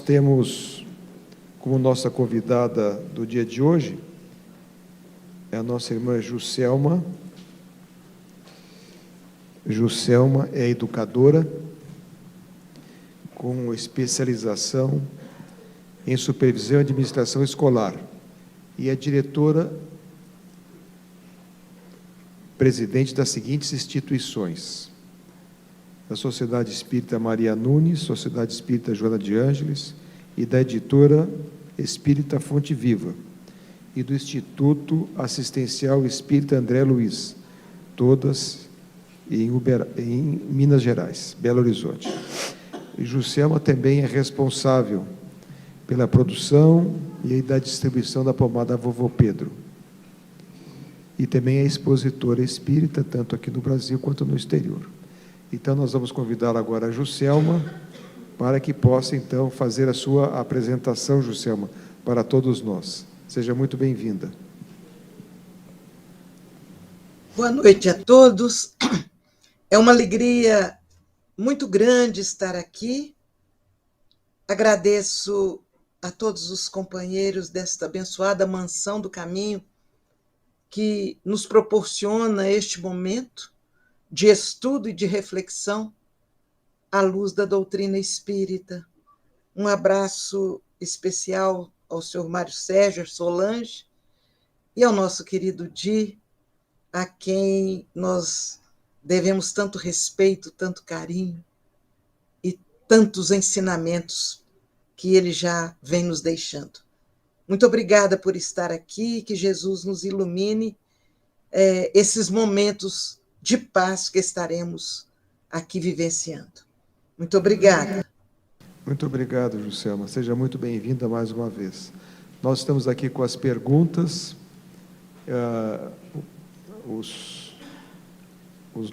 temos como nossa convidada do dia de hoje a nossa irmã Juscelma. Juscelma é educadora com especialização em supervisão e administração escolar e é presidente das seguintes instituições: da Sociedade Espírita Maria Nunes, Sociedade Espírita Joana de Ângeles e da Editora Espírita Fonte Viva e do Instituto Assistencial Espírita André Luiz, todas em Minas Gerais, Belo Horizonte. E Juscelma também é responsável pela produção e da distribuição da pomada Vovô Pedro. E também é expositora espírita, tanto aqui no Brasil quanto no exterior. Então, nós vamos convidar agora a Juscelma para que possa, então, fazer a sua apresentação, Juscelma, para todos nós. Seja muito bem-vinda. Boa noite a todos. É uma alegria muito grande estar aqui. Agradeço a todos os companheiros desta abençoada mansão do caminho que nos proporciona este momento de estudo e de reflexão à luz da doutrina espírita. Um abraço especial ao senhor Mário Sérgio Solange e ao nosso querido Di, a quem nós devemos tanto respeito, tanto carinho e tantos ensinamentos que ele já vem nos deixando. Muito obrigada por estar aqui, que Jesus nos ilumine esses momentos de paz que estaremos aqui vivenciando. Muito obrigada. Muito obrigado, Juscelma. Seja muito bem-vinda mais uma vez. Nós estamos aqui com as perguntas. Os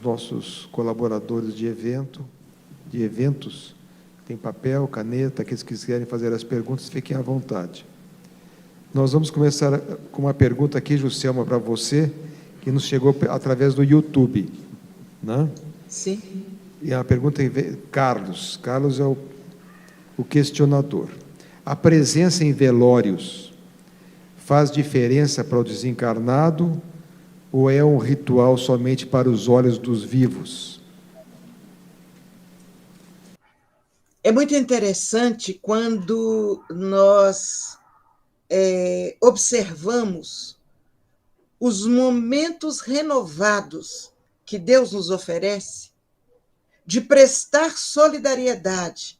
nossos colaboradores de eventos, tem papel, caneta, aqueles que quiserem fazer as perguntas, fiquem à vontade. Nós vamos começar com uma pergunta aqui, Juscelma, para você, que nos chegou através do YouTube, né? Sim. E a pergunta é Carlos. Carlos é o questionador. A presença em velórios faz diferença para o desencarnado ou é um ritual somente para os olhos dos vivos? É muito interessante quando nós observamos os momentos renovados que Deus nos oferece de prestar solidariedade,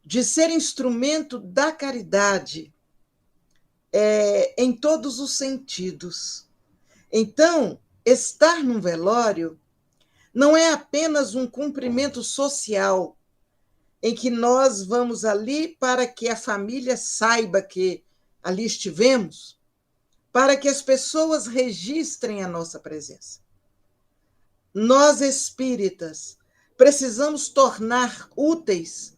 de ser instrumento da caridade em todos os sentidos. Então, estar num velório não é apenas um cumprimento social em que nós vamos ali para que a família saiba que ali estivemos, para que as pessoas registrem a nossa presença. Nós, espíritas, precisamos tornar úteis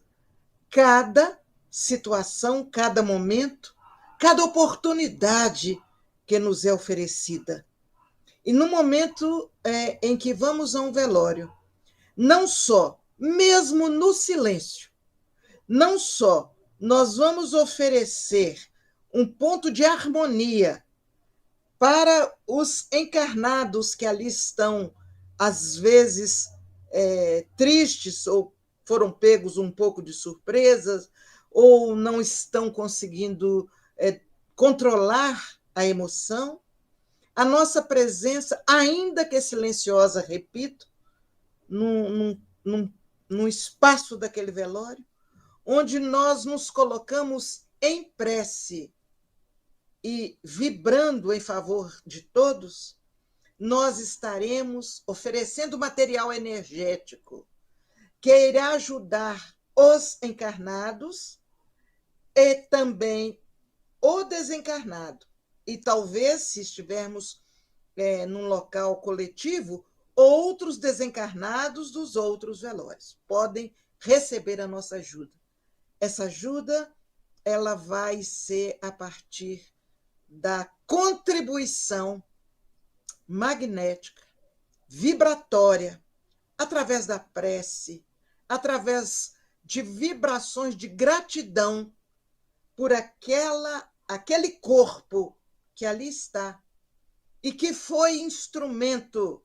cada situação, cada momento, cada oportunidade que nos é oferecida. E no momento em que vamos a um velório, não só, mesmo no silêncio, não só nós vamos oferecer um ponto de harmonia para os encarnados que ali estão, às vezes, tristes ou foram pegos um pouco de surpresas ou não estão conseguindo controlar a emoção, a nossa presença, ainda que silenciosa, repito, num espaço daquele velório, onde nós nos colocamos em prece e vibrando em favor de todos, nós estaremos oferecendo material energético que irá ajudar os encarnados e também o desencarnado. E talvez, se estivermos num local coletivo, outros desencarnados dos outros velórios podem receber a nossa ajuda. Essa ajuda ela vai ser a partir da contribuição magnética, vibratória, através da prece, através de vibrações de gratidão por aquele corpo que ali está e que foi instrumento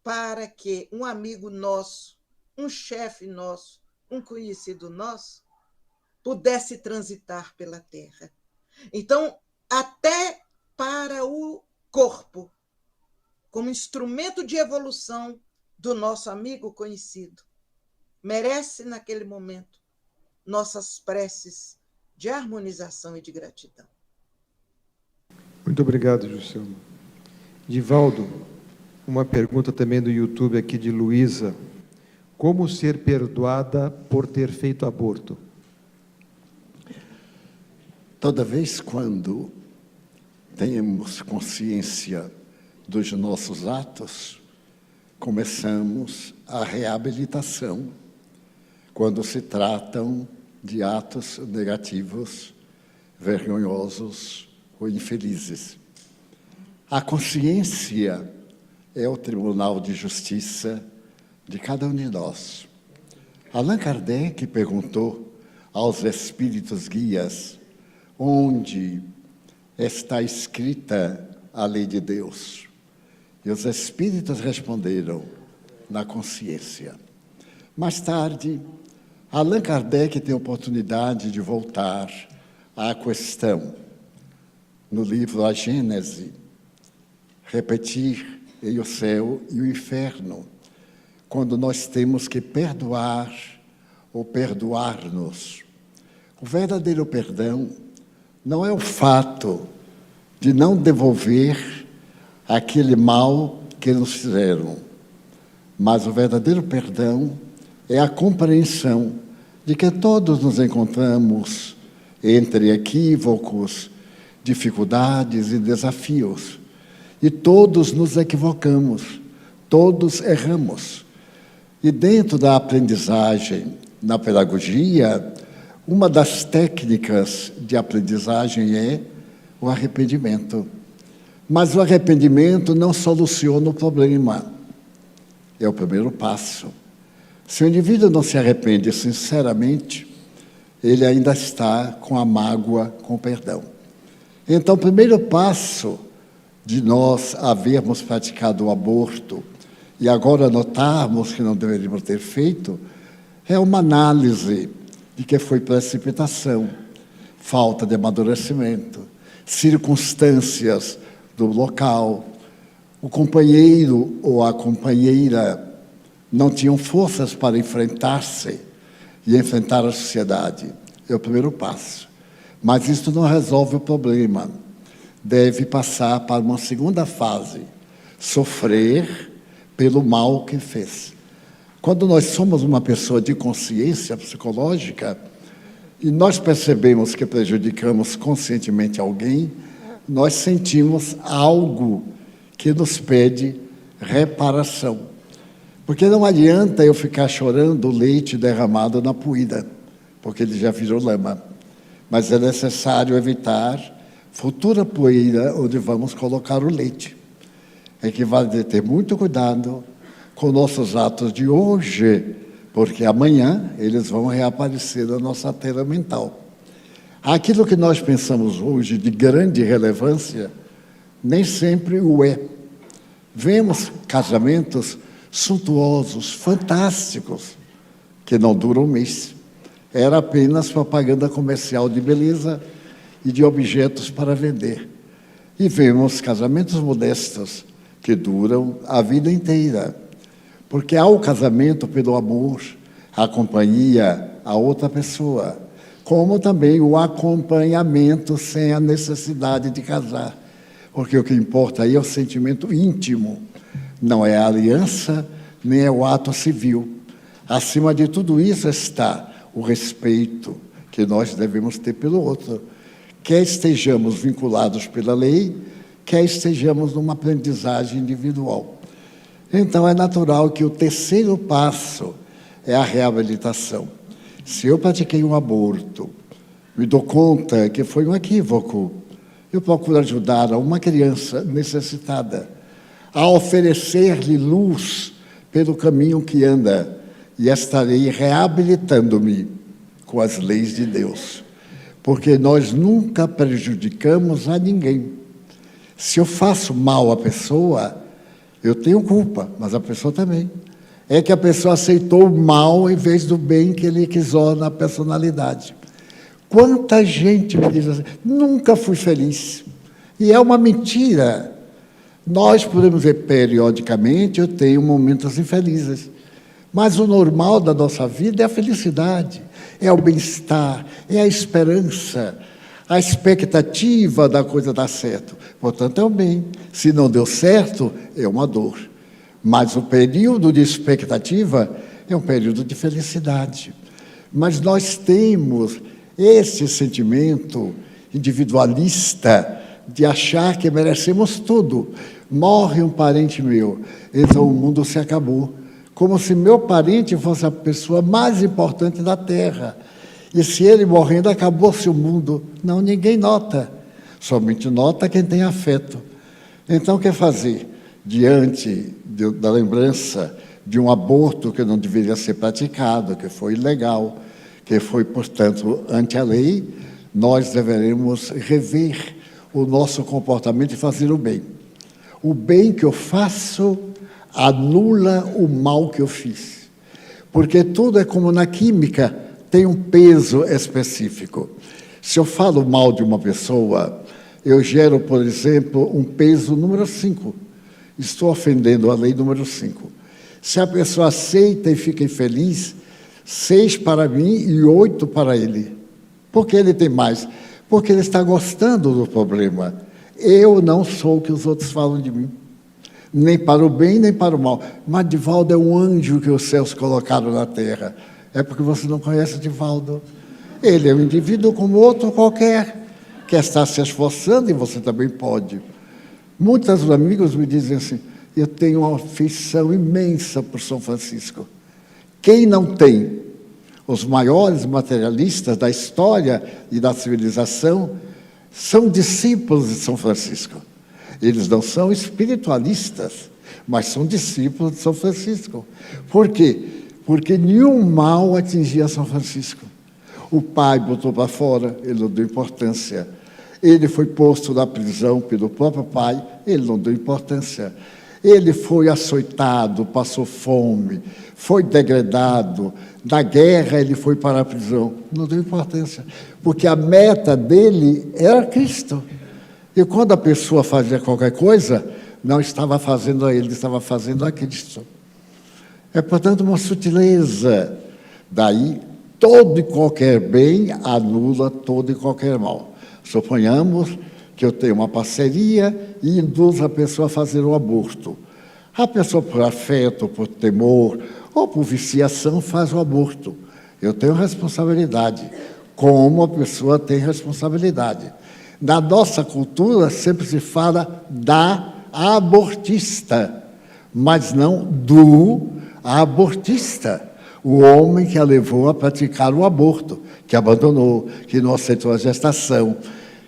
para que um amigo nosso, um chefe nosso, um conhecido nosso, pudesse transitar pela Terra. Então, até para o corpo, como instrumento de evolução do nosso amigo conhecido, merece, naquele momento, nossas preces de harmonização e de gratidão. Muito obrigado, Juscelma. Divaldo, uma pergunta também do YouTube aqui de Luísa. Como ser perdoada por ter feito aborto? Toda vez quando temos consciência dos nossos atos, começamos a reabilitação quando se tratam de atos negativos, vergonhosos ou infelizes. A consciência é o tribunal de justiça de cada um de nós. Allan Kardec perguntou aos espíritos guias onde está escrita a lei de Deus. E os espíritos responderam: na consciência. Mais tarde, Allan Kardec tem a oportunidade de voltar à questão no livro A Gênese, repetir em o céu e o inferno, quando nós temos que perdoar ou perdoar-nos. O verdadeiro perdão não é o fato de não devolver aquele mal que nos fizeram, mas o verdadeiro perdão é a compreensão de que todos nos encontramos entre equívocos, dificuldades e desafios, e todos nos equivocamos, todos erramos. E dentro da aprendizagem, na pedagogia, uma das técnicas de aprendizagem é o arrependimento. Mas o arrependimento não soluciona o problema. É o primeiro passo. Se o indivíduo não se arrepende sinceramente, ele ainda está com a mágoa, com o perdão. Então, o primeiro passo de nós havermos praticado o aborto e agora notarmos que não deveríamos ter feito, é uma análise de que foi precipitação, falta de amadurecimento, circunstâncias do local, o companheiro ou a companheira não tinham forças para enfrentar-se e enfrentar a sociedade. É o primeiro passo. Mas isso não resolve o problema. Deve passar para uma segunda fase, sofrer pelo mal que fez. Quando nós somos uma pessoa de consciência psicológica e nós percebemos que prejudicamos conscientemente alguém, nós sentimos algo que nos pede reparação. Porque não adianta eu ficar chorando o leite derramado na poeira, porque ele já virou lama. Mas é necessário evitar futura poeira onde vamos colocar o leite. É que vale ter muito cuidado com nossos atos de hoje, porque amanhã eles vão reaparecer na nossa tela mental. Aquilo que nós pensamos hoje de grande relevância, nem sempre o é. Vemos casamentos suntuosos, fantásticos, que não duram um mês. Era apenas propaganda comercial de beleza e de objetos para vender. E vemos casamentos modestos que duram a vida inteira. Porque há o casamento pelo amor, a companhia a outra pessoa, como também o acompanhamento sem a necessidade de casar. Porque o que importa aí é o sentimento íntimo, não é a aliança, nem é o ato civil. Acima de tudo isso está o respeito que nós devemos ter pelo outro. Quer estejamos vinculados pela lei, quer estejamos numa aprendizagem individual. Então, é natural que o terceiro passo é a reabilitação. Se eu pratiquei um aborto, me dou conta que foi um equívoco, eu procuro ajudar a uma criança necessitada, a oferecer-lhe luz pelo caminho que anda, e estarei reabilitando-me com as leis de Deus. Porque nós nunca prejudicamos a ninguém. Se eu faço mal à pessoa, eu tenho culpa, mas a pessoa também. É que a pessoa aceitou o mal em vez do bem que ele quisou na personalidade. Quanta gente me diz assim, nunca fui feliz. E é uma mentira. Nós podemos dizer, periodicamente, eu tenho momentos infelizes. Mas o normal da nossa vida é a felicidade, é o bem-estar, é a esperança, a expectativa da coisa dar certo. Portanto, é o bem. Se não deu certo, é uma dor. Mas o período de expectativa é um período de felicidade. Mas nós temos esse sentimento individualista de achar que merecemos tudo. Morre um parente meu, então o mundo se acabou. Como se meu parente fosse a pessoa mais importante da Terra. E se ele morrendo, acabou-se o mundo. Não, ninguém nota. Somente nota quem tem afeto. Então, o que fazer? Diante da lembrança de um aborto que não deveria ser praticado, que foi ilegal, que foi, portanto, ante a lei, nós deveremos rever o nosso comportamento e fazer o bem. O bem que eu faço anula o mal que eu fiz. Porque tudo é como na química, tem um peso específico. Se eu falo mal de uma pessoa, eu gero, por exemplo, um peso número 5. Estou ofendendo a lei número 5. Se a pessoa aceita e fica infeliz, 6 para mim e 8 para ele. Por que ele tem mais? Porque ele está gostando do problema. Eu não sou o que os outros falam de mim. Nem para o bem, nem para o mal. Mas Divaldo é um anjo que os céus colocaram na terra. É porque você não conhece Divaldo. Ele é um indivíduo como outro qualquer, que está se esforçando e você também pode. Muitos amigos me dizem assim, eu tenho uma afeição imensa por São Francisco. Quem não tem? Os maiores materialistas da história e da civilização são discípulos de São Francisco. Eles não são espiritualistas, mas são discípulos de São Francisco. Por quê? Porque nenhum mal atingia São Francisco. O pai botou para fora, ele não deu importância. Ele foi posto na prisão pelo próprio pai, ele não deu importância. Ele foi açoitado, passou fome, foi degradado. Na guerra ele foi para a prisão, não deu importância. Porque a meta dele era Cristo. E quando a pessoa fazia qualquer coisa, não estava fazendo a ele, estava fazendo a Cristo. É, portanto, uma sutileza. Daí, todo e qualquer bem anula todo e qualquer mal. Suponhamos que eu tenho uma parceria e induzo a pessoa a fazer um aborto. A pessoa, por afeto, por temor ou por viciação, faz o aborto. Eu tenho responsabilidade, como a pessoa tem responsabilidade. Na nossa cultura, sempre se fala da abortista, mas não do abortista. O homem que a levou a praticar o aborto, que abandonou, que não aceitou a gestação,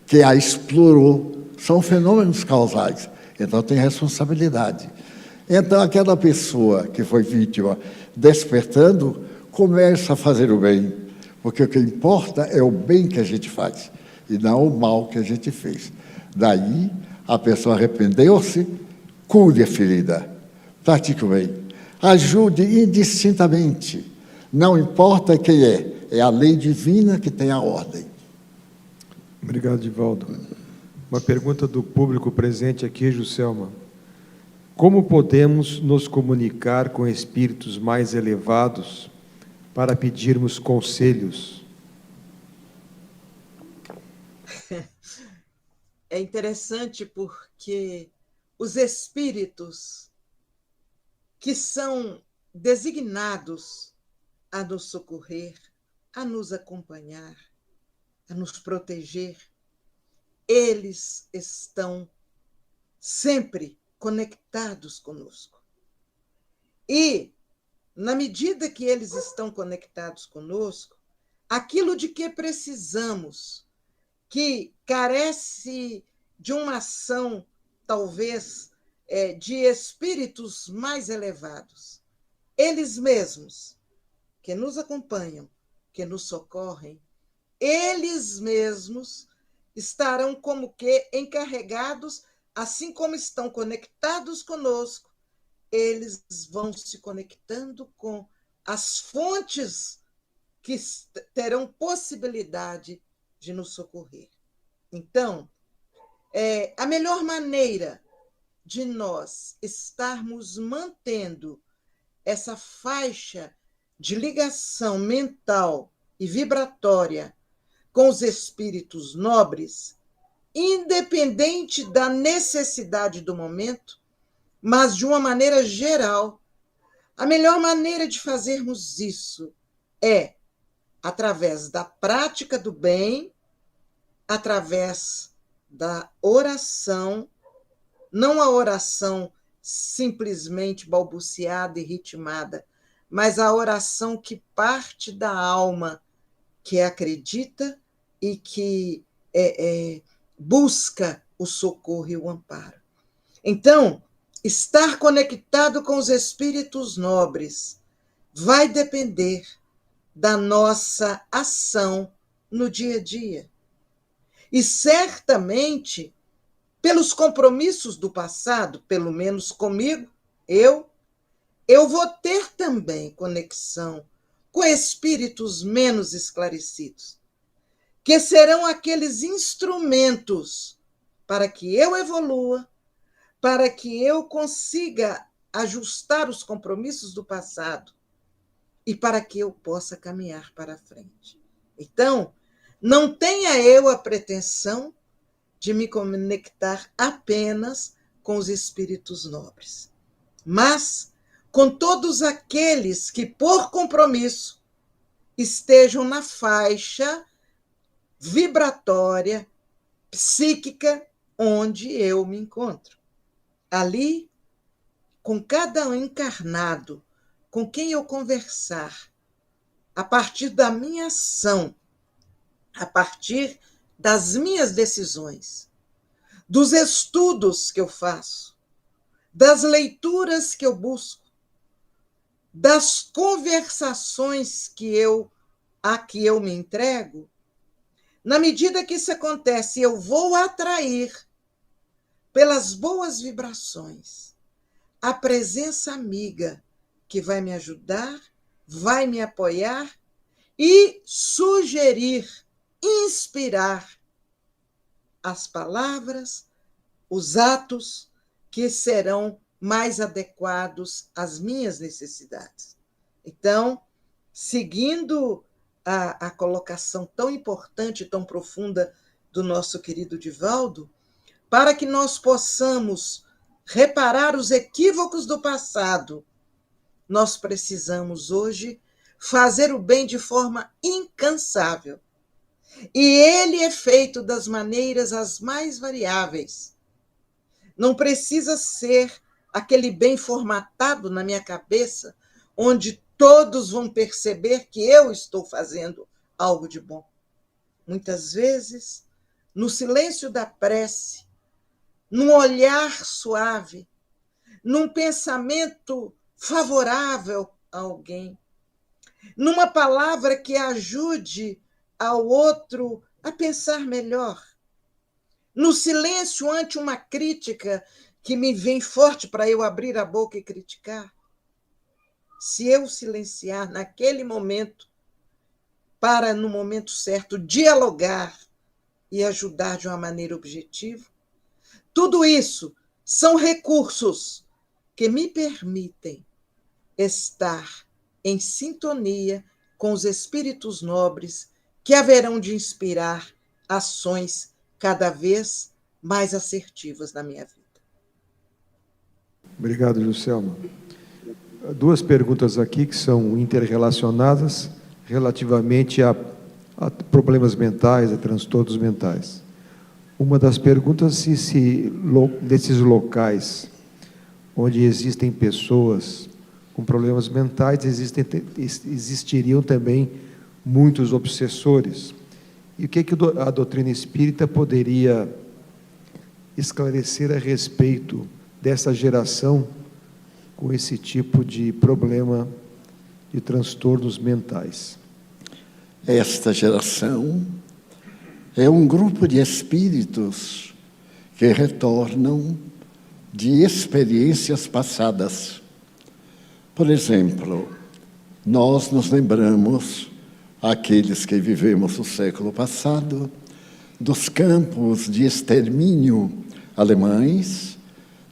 que a explorou. São fenômenos causais. Então, tem responsabilidade. Então, aquela pessoa que foi vítima, despertando, começa a fazer o bem. Porque o que importa é o bem que a gente faz, e não o mal que a gente fez. Daí, a pessoa arrependeu-se, cure a ferida, pratique o bem. Ajude indistintamente. Não importa quem é a lei divina que tem a ordem. Obrigado, Divaldo. Uma pergunta do público presente aqui, Juscelma. Como podemos nos comunicar com espíritos mais elevados para pedirmos conselhos? É interessante porque os espíritos que são designados a nos socorrer, a nos acompanhar, a nos proteger, eles estão sempre conectados conosco. E, na medida que eles estão conectados conosco, aquilo de que precisamos, que carece de uma ação, talvez, de espíritos mais elevados, eles mesmos que nos acompanham, que nos socorrem, eles mesmos estarão como que encarregados, assim como estão conectados conosco, eles vão se conectando com as fontes que terão possibilidade de nos socorrer. Então, a melhor maneira de nós estarmos mantendo essa faixa de ligação mental e vibratória com os espíritos nobres, independente da necessidade do momento, mas de uma maneira geral, a melhor maneira de fazermos isso é através da prática do bem, através da oração, não a oração simplesmente balbuciada e ritmada, mas a oração que parte da alma, que acredita e que busca o socorro e o amparo. Então, estar conectado com os espíritos nobres vai depender da nossa ação no dia a dia. E certamente, pelos compromissos do passado, pelo menos comigo, eu vou ter também conexão com espíritos menos esclarecidos, que serão aqueles instrumentos para que eu evolua, para que eu consiga ajustar os compromissos do passado e para que eu possa caminhar para frente. Então, não tenha eu a pretensão de me conectar apenas com os espíritos nobres, mas com todos aqueles que, por compromisso, estejam na faixa vibratória, psíquica, onde eu me encontro. Ali, com cada um encarnado, com quem eu conversar, a partir da minha ação, a partir das minhas decisões, dos estudos que eu faço, das leituras que eu busco, das conversações a que eu me entrego, na medida que isso acontece, eu vou atrair, pelas boas vibrações, a presença amiga que vai me ajudar, vai me apoiar e sugerir, inspirar as palavras, os atos que serão mais adequados às minhas necessidades. Então, seguindo a colocação tão importante, tão profunda do nosso querido Divaldo, para que nós possamos reparar os equívocos do passado, nós precisamos hoje fazer o bem de forma incansável. E ele é feito das maneiras as mais variáveis. Não precisa ser aquele bem formatado na minha cabeça, onde todos vão perceber que eu estou fazendo algo de bom. Muitas vezes, no silêncio da prece, num olhar suave, num pensamento favorável a alguém, numa palavra que ajude ao outro a pensar melhor, no silêncio ante uma crítica que me vem forte para eu abrir a boca e criticar. Se eu silenciar naquele momento, para, no momento certo, dialogar e ajudar de uma maneira objetiva, tudo isso são recursos que me permitem estar em sintonia com os espíritos nobres que haverão de inspirar ações cada vez mais assertivas na minha vida. Obrigado, Juscelma. Duas perguntas aqui que são interrelacionadas relativamente a problemas mentais, a transtornos mentais. Uma das perguntas se desses locais onde existem pessoas com problemas mentais, existiriam também muitos obsessores. E o que a doutrina espírita poderia esclarecer a respeito dessa geração com esse tipo de problema de transtornos mentais. Esta geração é um grupo de espíritos que retornam de experiências passadas. Por exemplo, nós nos lembramos, aqueles que vivemos o século passado, dos campos de extermínio alemães,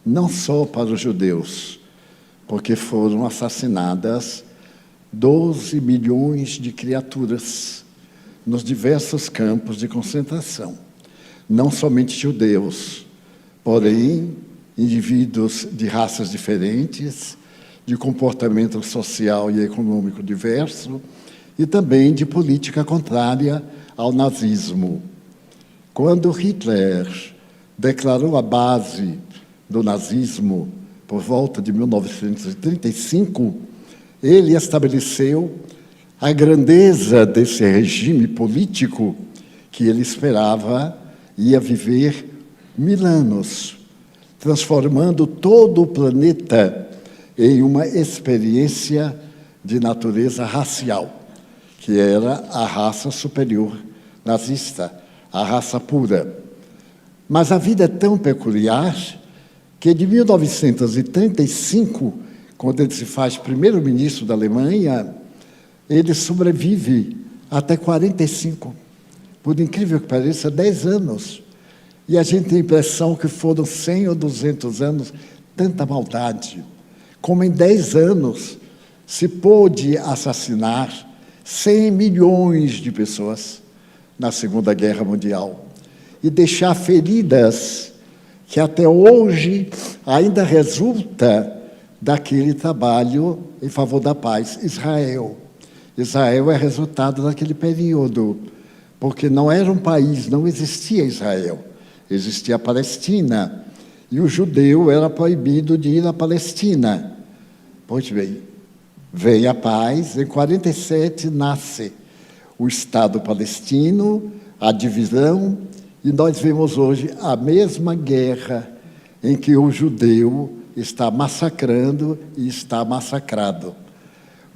não só para os judeus, porque foram assassinadas 12 milhões de criaturas nos diversos campos de concentração. Não somente judeus, porém, indivíduos de raças diferentes, de comportamento social e econômico diverso, e também de política contrária ao nazismo. Quando Hitler declarou a base do nazismo por volta de 1935, ele estabeleceu a grandeza desse regime político que ele esperava ia viver 1000 anos, transformando todo o planeta em uma experiência de natureza racial, que era a raça superior nazista, a raça pura. Mas a vida é tão peculiar que de 1935, quando ele se faz primeiro-ministro da Alemanha, ele sobrevive até 45. Por incrível que pareça, 10 anos. E a gente tem a impressão que foram 100 ou 200 anos, tanta maldade. Como em 10 anos se pôde assassinar 100 milhões de pessoas na Segunda Guerra Mundial e deixar feridas que até hoje ainda resulta daquele trabalho em favor da paz. Israel é resultado daquele período, porque não era um país, não existia Israel, existia a Palestina, e o judeu era proibido de ir à Palestina. Pois bem, vem a paz, em 47 nasce o Estado palestino, a divisão, e nós vemos hoje a mesma guerra em que o judeu está massacrando e está massacrado.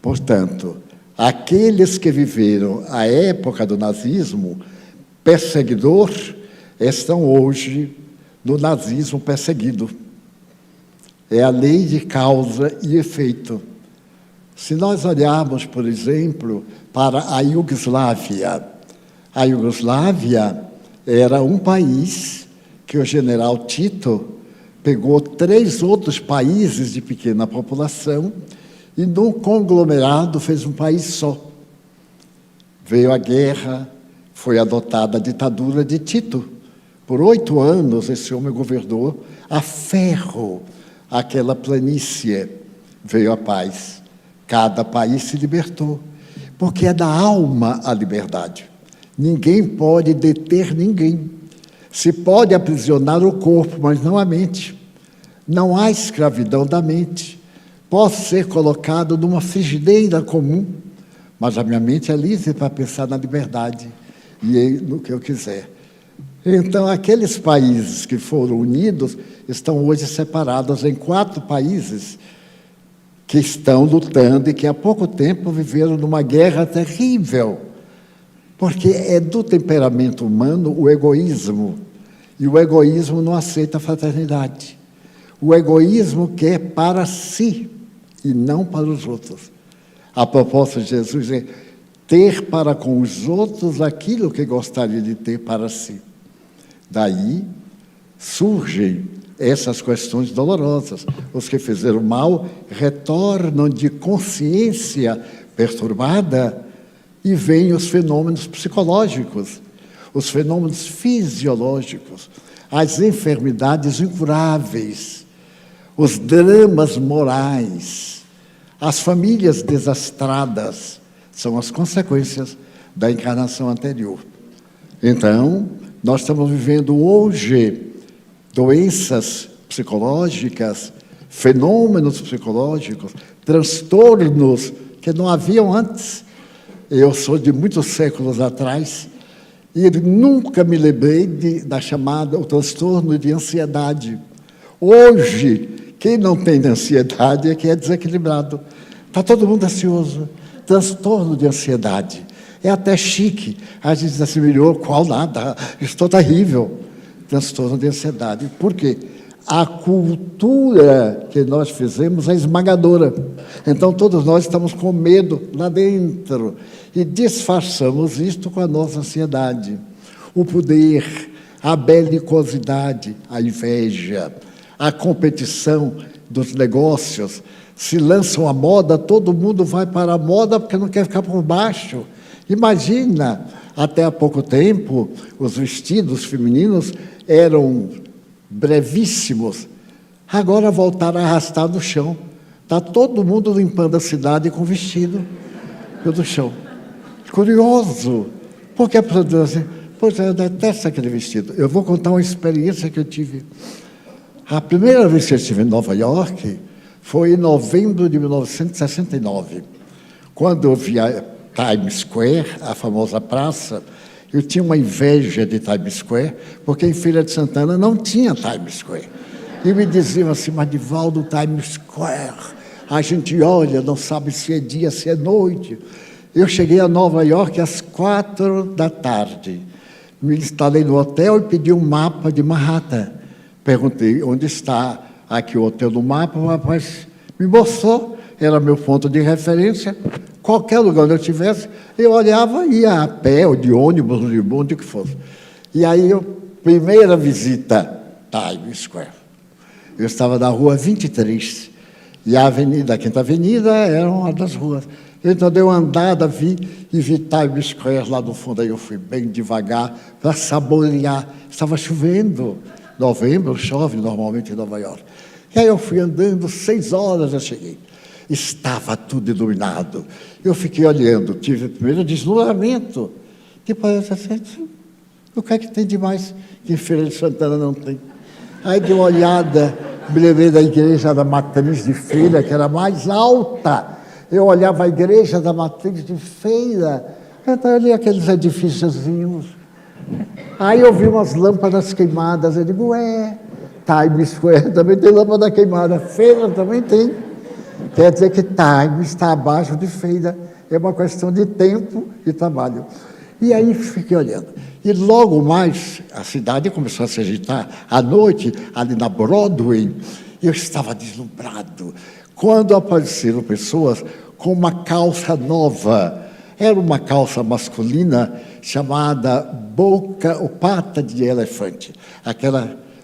Portanto, aqueles que viveram a época do nazismo perseguidor estão hoje no nazismo perseguido. É a lei de causa e efeito. Se nós olharmos, por exemplo, para a Iugoslávia era um país que o general Tito pegou 3 outros países de pequena população e, num conglomerado, fez um país só. Veio a guerra, foi adotada a ditadura de Tito. Por 8 anos, esse homem governou a ferro aquela planície. Veio a paz. Cada país se libertou, porque é da alma a liberdade. Ninguém pode deter ninguém. Se pode aprisionar o corpo, mas não a mente. Não há escravidão da mente. Posso ser colocado numa frigideira comum, mas a minha mente é livre para pensar na liberdade e no que eu quiser. Então, aqueles países que foram unidos estão hoje separados em 4 países que estão lutando e que há pouco tempo viveram numa guerra terrível, porque é do temperamento humano o egoísmo, e o egoísmo não aceita a fraternidade. O egoísmo quer para si e não para os outros. A proposta de Jesus é ter para com os outros aquilo que gostaria de ter para si. Daí surgem essas questões dolorosas. Os que fizeram mal retornam de consciência perturbada e vêm os fenômenos psicológicos, os fenômenos fisiológicos, as enfermidades incuráveis, os dramas morais, as famílias desastradas, são as consequências da encarnação anterior. Então, nós estamos vivendo hoje doenças psicológicas, fenômenos psicológicos, transtornos que não haviam antes. Eu sou de muitos séculos atrás e nunca me lembrei da chamada, o transtorno de ansiedade. Hoje, quem não tem ansiedade é que é desequilibrado. Está todo mundo ansioso. Transtorno de ansiedade. É até chique. A gente diz assim, melhor, qual nada? Estou terrível. Transtorno de ansiedade. Por quê? A cultura que nós fizemos é esmagadora. Então, todos nós estamos com medo lá dentro. E disfarçamos isto com a nossa ansiedade. O poder, a belicosidade, a inveja, a competição dos negócios. Se lançam a moda, todo mundo vai para a moda porque não quer ficar por baixo. Imagina, até há pouco tempo, os vestidos femininos eram brevíssimos. Agora voltaram a arrastar no chão. Está todo mundo limpando a cidade com vestido do chão. Curioso. Porque a pessoa diz assim, pois eu detesto aquele vestido. Eu vou contar uma experiência que eu tive. A primeira vez que eu estive em Nova York foi em novembro de 1969. Quando eu vi a Times Square, a famosa praça, eu tinha uma inveja de Times Square, porque em Feira de Santana não tinha Times Square. E me diziam assim, mas Divaldo, Times Square, a gente olha, não sabe se é dia, se é noite. Eu cheguei a Nova York às 4h. Me instalei no hotel e pedi um mapa de Manhattan. Perguntei onde está aqui o hotel no mapa, o rapaz me mostrou, era meu ponto de referência. Qualquer lugar onde eu estivesse, eu olhava e ia a pé, ou de ônibus, de bonde, o que fosse. E aí, primeira visita, Times Square. Eu estava na rua 23, e a Quinta Avenida era uma das ruas. Então, dei uma andada, vi Times Square lá no fundo. Aí eu fui bem devagar para saborear. Estava chovendo. Novembro, chove normalmente em Nova York. E aí eu fui andando, 6 horas eu cheguei. Estava tudo iluminado. Eu fiquei olhando, tive primeiro deslumbramento. Depois eu disse, o que é que tem de mais que em Feira de Santana não tem? Aí dei uma olhada, me lembrei da igreja da Matriz de Feira, que era mais alta. Eu olhava a igreja da Matriz de Feira, então eu olhei aqueles edifíciozinhos. Aí eu vi umas lâmpadas queimadas, eu digo, Times Square também tem lâmpada queimada, Feira também tem. Quer dizer que Times está abaixo de Feira, é uma questão de tempo e trabalho. E aí fiquei olhando. E logo mais, a cidade começou a se agitar. À noite, ali na Broadway, eu estava deslumbrado. Quando apareceram pessoas com uma calça nova, era uma calça masculina chamada boca ou pata de elefante.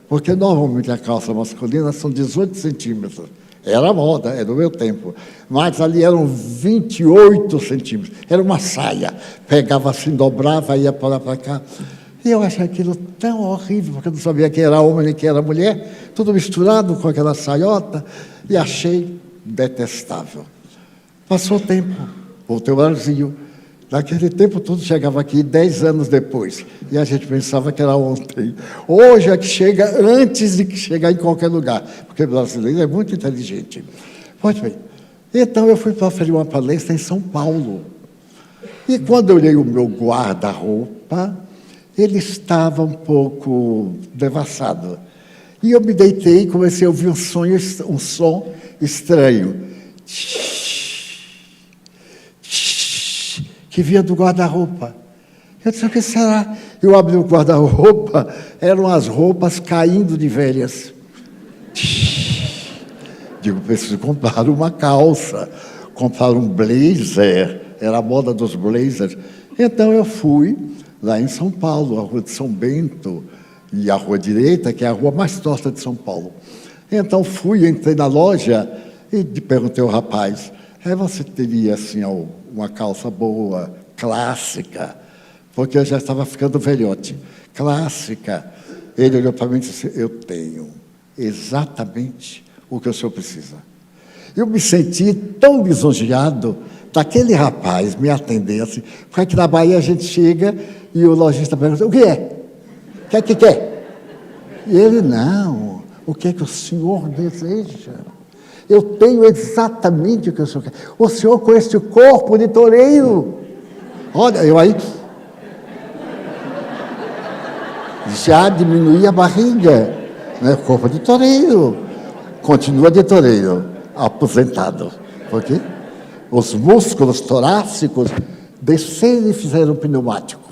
Porque normalmente a calça masculina são 18 centímetros. Era moda, era do meu tempo. Mas ali eram 28 centímetros. Era uma saia. Pegava assim, dobrava, ia para lá para cá. E eu achei aquilo tão horrível, porque eu não sabia quem era homem nem quem era mulher. Tudo misturado com aquela saiota. E achei detestável. Passou o tempo, voltei ao Brasil. Naquele tempo tudo chegava aqui 10 anos depois. E a gente pensava que era ontem. Hoje é que chega antes de que chegar em qualquer lugar. Porque o brasileiro é muito inteligente. Pois bem, então eu fui para fazer uma palestra em São Paulo. E quando eu olhei o meu guarda-roupa, ele estava um pouco devassado. E eu me deitei e comecei a ouvir um som estranho. Que vinha do guarda-roupa. Eu disse, o que será? Eu abri o guarda-roupa, eram as roupas caindo de velhas. Digo, preciso comprar uma calça, comprar um blazer, era a moda dos blazers. Então eu fui lá em São Paulo, a rua de São Bento, e a rua direita, que é a rua mais torta de São Paulo. Então fui, entrei na loja e perguntei ao rapaz, você teria assim uma calça boa, clássica? Porque eu já estava ficando velhote. Clássica. Ele olhou para mim e disse, eu tenho exatamente o que o senhor precisa. Eu me senti tão lisonjeado daquele rapaz me atender assim, porque aqui na Bahia a gente chega e o lojista pergunta, o que é? O que é que quer? E ele, não, o que é que o senhor deseja? Eu tenho exatamente o que o senhor quer. O senhor com esse corpo de toureiro. Olha, eu aí já diminuí a barriga, né? Corpo de toureiro. Continua de toureiro, aposentado. Por quê? os músculos torácicos, desceram e fizeram um pneumático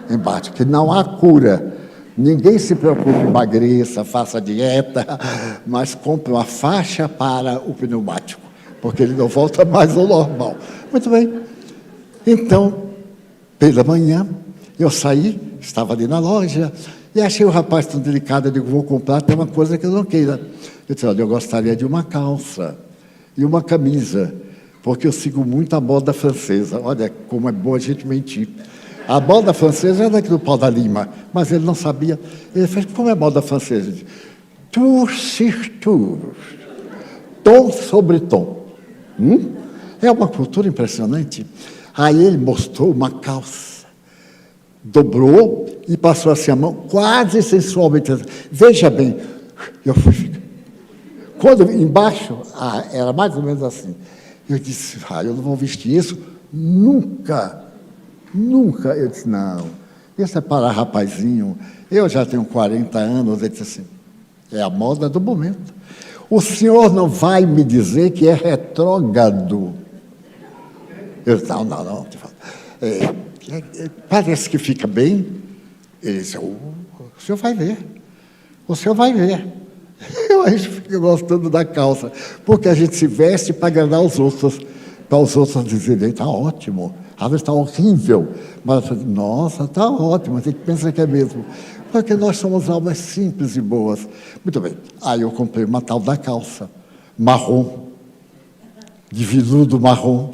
embaixo, que não há cura. Ninguém se preocupe, emagreça, faça dieta, mas compre uma faixa para o pneumático, porque ele não volta mais ao normal. Muito bem. Então, pela manhã, eu saí, estava ali na loja, e achei o rapaz tão delicado, eu digo, vou comprar, tem uma coisa que eu não queira. Eu disse, olha, eu gostaria de uma calça e uma camisa, porque eu sigo muito a moda francesa. Olha como é bom a gente mentir. A moda francesa é daqui do Pau da Lima, mas ele não sabia. Ele fez, como é moda francesa? Ele disse, tour sur tour, tom sobre tom. É uma cultura impressionante. Aí ele mostrou uma calça, dobrou e passou assim a mão, quase sensualmente. Veja bem, eu fui... Quando embaixo, era mais ou menos assim. Eu disse, eu não vou vestir isso nunca. Nunca. Eu disse, não, isso é para rapazinho. Eu já tenho 40 anos. Ele disse assim, é a moda do momento. O senhor não vai me dizer que é retrógrado. Eu disse, não. Parece que fica bem. Ele disse, o senhor vai ver. O senhor vai ver. Eu fico gostando da calça, porque a gente se veste para agradar os outros, para os outros dizerem, está ótimo. Às vezes está horrível, mas, nossa, está ótimo, a gente pensa que é mesmo. Porque nós somos almas simples e boas. Muito bem. Aí eu comprei uma tal da calça, marrom, de veludo marrom,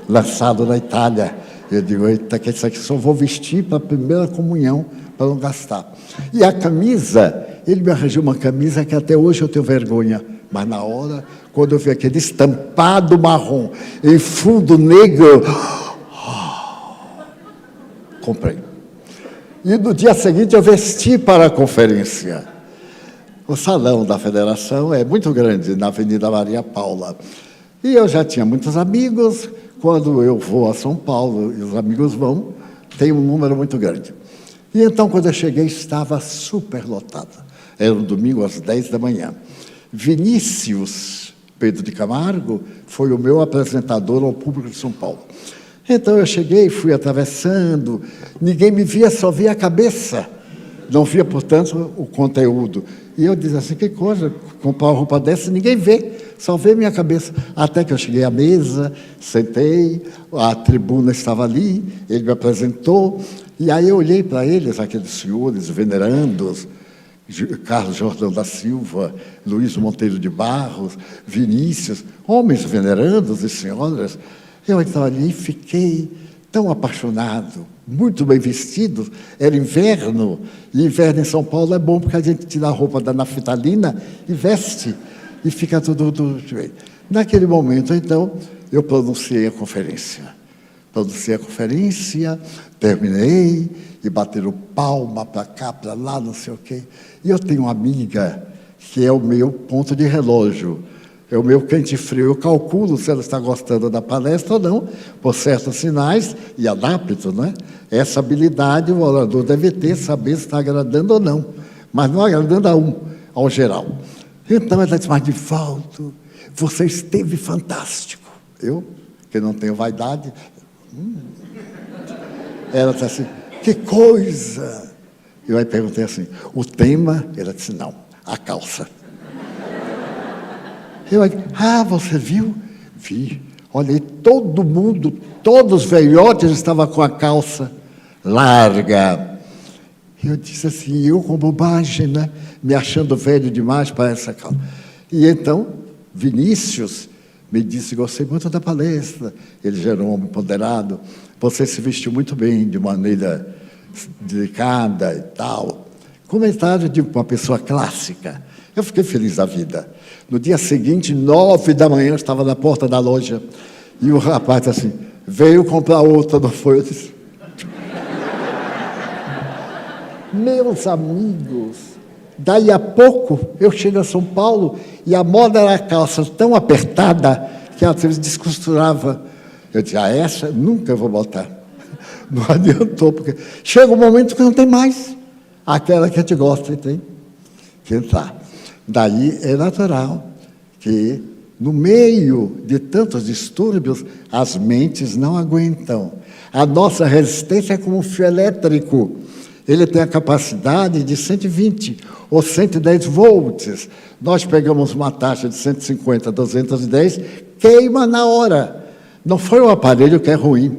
lançado na Itália. Eu digo, eita, que isso aqui só vou vestir para a primeira comunhão, para não gastar. E a camisa, ele me arranjou uma camisa que até hoje eu tenho vergonha. Mas na hora, quando eu vi aquele estampado marrom em fundo negro, comprei. E no dia seguinte eu vesti para a conferência. O salão da federação é muito grande, na Avenida Maria Paula. E eu já tinha muitos amigos. Quando eu vou a São Paulo e os amigos vão, tem um número muito grande. E então, quando eu cheguei, estava superlotada. Era um domingo às 10 da manhã. Vinícius Pedro de Camargo foi o meu apresentador ao público de São Paulo. Então eu cheguei, fui atravessando, ninguém me via, só via a cabeça. Não via, portanto, o conteúdo. E eu dizia assim, que coisa, comprar uma roupa dessa, ninguém vê, só vê minha cabeça. Até que eu cheguei à mesa, sentei, a tribuna estava ali, ele me apresentou, e aí eu olhei para eles, aqueles senhores venerandos, Carlos Jordão da Silva, Luiz Monteiro de Barros, Vinícius, homens venerandos e senhoras. Eu então ali fiquei tão apaixonado, muito bem vestido. Era inverno, e inverno em São Paulo é bom porque a gente tira a roupa da naftalina e veste, e fica tudo bem. Naquele momento, então, eu pronunciei a conferência. Terminei, e bateram palma para cá, para lá, não sei o quê. E eu tenho uma amiga que é o meu ponto de relógio, é o meu quente frio. Eu calculo se ela está gostando da palestra ou não, por certos sinais e adapto, né? Essa habilidade o orador deve ter, saber se está agradando ou não, mas não agradando ao geral. Então ela disse, mas Divaldo, você esteve fantástico. Eu, que não tenho vaidade, ela disse assim, que coisa! Eu aí perguntei assim, o tema? Ela disse, não, a calça. Eu aí, você viu? Vi. Olhei, todo mundo, todos os velhotes estavam com a calça larga. Eu disse assim, eu com bobagem, né? Me achando velho demais para essa calça. E então, Vinícius me disse, gostei muito da palestra. Ele já era um homem ponderado. Você se vestiu muito bem, de maneira delicada e tal. Comentário de uma pessoa clássica. Eu fiquei feliz da vida. No dia seguinte, 9 da manhã, eu estava na porta da loja e o rapaz disse assim, veio comprar outra, não foi? Eu disse, meus amigos, daí a pouco eu chego a São Paulo e a moda era a calça tão apertada que às vezes descosturava. Eu disse, essa nunca vou botar. Não adiantou, porque chega um momento que não tem mais. Aquela que a gente gosta e tem que entrar. Daí é natural que No meio de tantos distúrbios, as mentes não aguentam. A nossa resistência é como um fio elétrico. Ele tem a capacidade de 120 ou 110 volts. Nós pegamos uma taxa de 150, 210, queima na hora. Não foi o aparelho que é ruim,